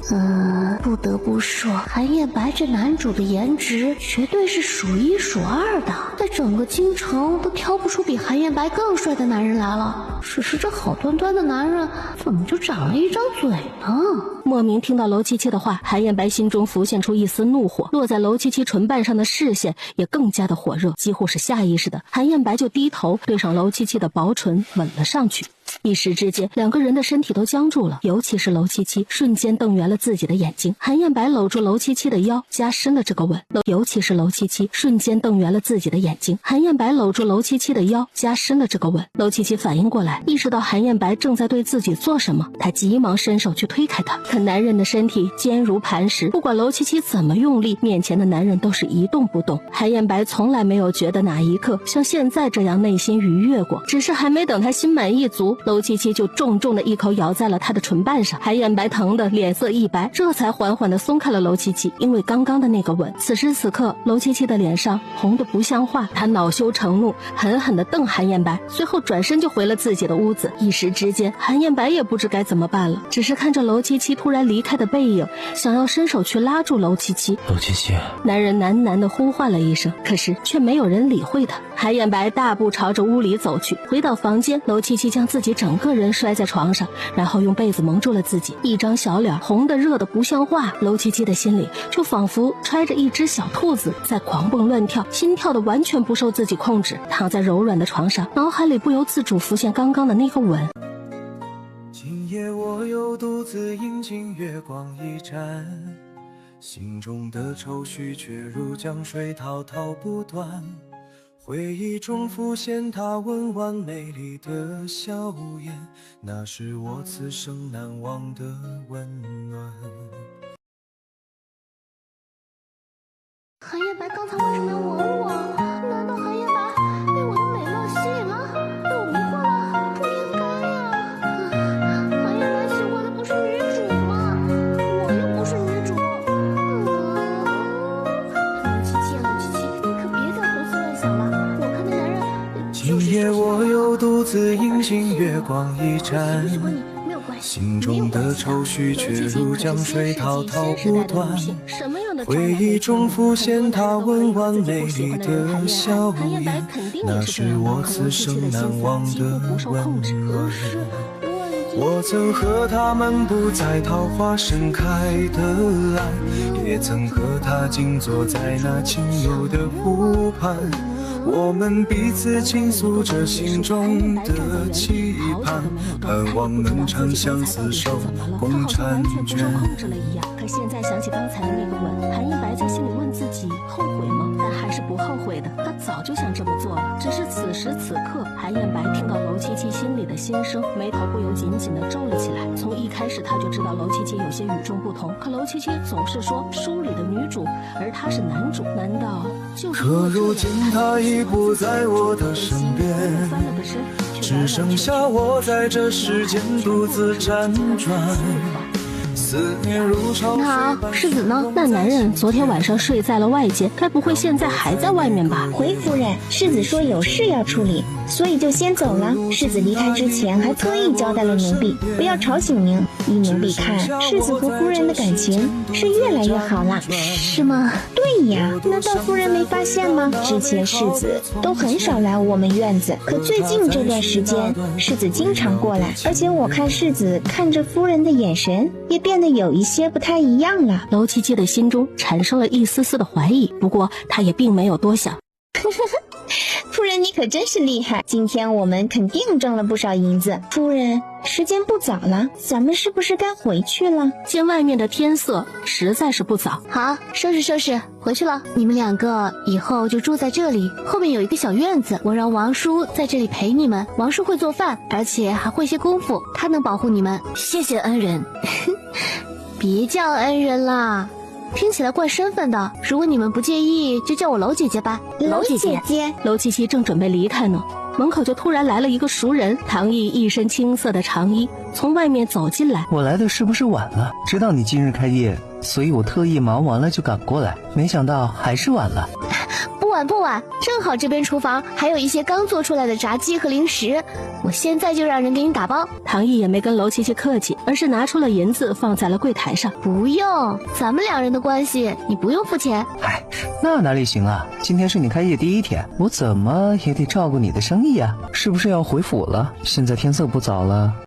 Speaker 3: 不得不说，韩彦白这男主的颜值绝对是数一数二的，在整个京城都挑不出比韩彦白更帅的男人来了。只是这好端端的男人怎么就长了一张嘴呢？
Speaker 2: 莫名听到娄七七的话，韩彦白心中浮现出一丝怒火，落在娄七七唇瓣上的视线也更加的火热，几乎是下意识的，韩彦白就低头对上娄七七的薄唇吻了上去。一时之间，两个人的身体都僵住了，尤其是娄七七瞬间瞪圆了自己的眼睛。韩彦白搂住娄七七的腰，加深了这个吻。尤其是娄七七瞬间瞪圆了自己的眼睛。韩彦白搂住娄七七的腰，加深了这个吻。娄七七反应过来，意识到韩彦白正在对自己做什么，他急忙伸手去推开他，可男人的身体坚如磐石，不管娄七七怎么用力，面前的男人都是一动不动。韩彦白从来没有觉得哪一刻像现在这样内心愉悦过，只是还没等他心满意足，娄七七就重重的一口咬在了他的唇瓣上。韩彦白疼得脸色一白，这才缓缓的松开了娄七七，因为刚刚的那个吻。此时此刻，娄七七的脸上红得不像话，他恼羞成怒，狠狠的瞪韩彦白，随后转身就回了自己的屋子。一时之间，韩彦白也不知该怎么办了，只是看着娄七七突然离开的背影，想要伸手去拉住娄七七。
Speaker 8: 娄七七，
Speaker 2: 男人喃喃的呼唤了一声，可是却没有人理会他。韩彦白大步朝着屋里走去，回到房间，娄七七将自己整个人摔在床上，然后用被子蒙住了自己，一张小脸红得热得不像话。娄七七的心里就仿佛揣着一只小兔子在狂蹦乱跳，心跳的完全不受自己控制，躺在柔软的床上，脑海里不由自主浮现刚刚的那个吻。
Speaker 12: 今夜我又独自饮尽月光一盏，心中的愁绪却如江水滔滔不断，回忆中浮现她温婉美丽的笑颜，那是我此生难忘的温暖。
Speaker 3: 韩彦白刚才为什么要吻我？难道韩彦白被我的美貌吸引了，被我迷惑了？不应该呀！韩彦白喜欢的不是女主吗？我又不是女主。七七啊，七七，你可别再胡思乱想了。我看那男人
Speaker 12: 今夜我又独自饮尽月光一盏，心中的愁绪却如江水滔滔不断，回忆中浮现她温婉美丽的笑颜，那是我此生难忘的温暖。我曾和她漫步在桃花盛开的岸，也曾和她静坐在那清幽的湖畔，我们彼此倾诉着心中的期盼，盼望能长相厮守，共婵娟。
Speaker 2: 可现在想起刚才的那个吻，韩彦白在心里问自己后悔吗？但还是不后悔的，他早就想这么做了，只是此时此刻，韩彦白听到娄七七心里的心声，眉头不由紧紧地皱了起来。从一开始他就知道娄七七有些与众不同，可娄七七总是说书里的女主，而他是男主，难道就是
Speaker 12: 可如今他已不在我的身边，只剩下我在这世间独自辗转，
Speaker 3: 你好，世子呢？
Speaker 2: 那男人昨天晚上睡在了外间，该不会现在还在外面吧？
Speaker 4: 回夫人，世子说有事要处理，所以就先走了。世子离开之前还特意交代了奴婢，不要吵醒您。依奴婢看，世子和夫人的感情是越来越好了，
Speaker 3: 是吗？
Speaker 4: 对呀，难道夫人没发现吗？之前世子都很少来我们院子，可最近这段时间，世子经常过来，而且我看世子看着夫人的眼神也变得有一些不太一样了。
Speaker 2: 娄七七的心中产生了一丝丝的怀疑，不过她也并没有多想。
Speaker 4: 夫人，你可真是厉害！今天我们肯定挣了不少银子。夫人，时间不早了，咱们是不是该回去了？
Speaker 2: 见外面的天色实在是不早。
Speaker 3: 好，收拾收拾，回去了。你们两个以后就住在这里，后面有一个小院子，我让王叔在这里陪你们。王叔会做饭，而且还会些功夫，他能保护你们。
Speaker 6: 谢谢恩人。
Speaker 3: 别叫恩人啦，听起来怪生分的。如果你们不介意，就叫我娄姐姐吧。
Speaker 4: 娄姐姐。
Speaker 2: 娄七七正准备离开呢，门口就突然来了一个熟人。唐毅一身青色的长衣从外面走进来。
Speaker 13: 我来的是不是晚了？知道你今日开业，所以我特意忙完了就赶过来，没想到还是晚了。
Speaker 3: 不晚，正好这边厨房还有一些刚做出来的炸鸡和零食，我现在就让人给你打包。
Speaker 2: 唐毅也没跟娄七七客气，而是拿出了银子放在了柜台上。
Speaker 3: 不用，咱们两人的关系你不用付钱。
Speaker 13: 哎，那哪里行啊，今天是你开业第一天，我怎么也得照顾你的生意啊，是不是要回府了？现在天色不早了，